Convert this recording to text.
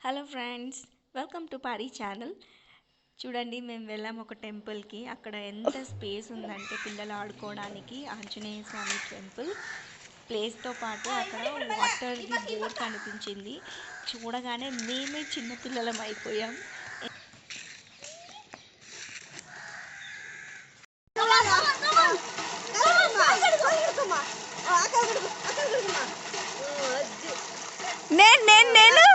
Hello friends, welcome to పారీ channel. చూడండి, మేము వెళ్ళాం ఒక టెంపుల్కి. అక్కడ ఎంత స్పేస్ ఉందంటే పిల్లలు ఆడుకోవడానికి. ఆంజనేయ స్వామి టెంపుల్ ప్లేస్తో పాటు అక్కడ వాటర్ది బోర్ కనిపించింది. చూడగానే మేమే చిన్నపిల్లలం అయిపోయాం. నేను నేను నేను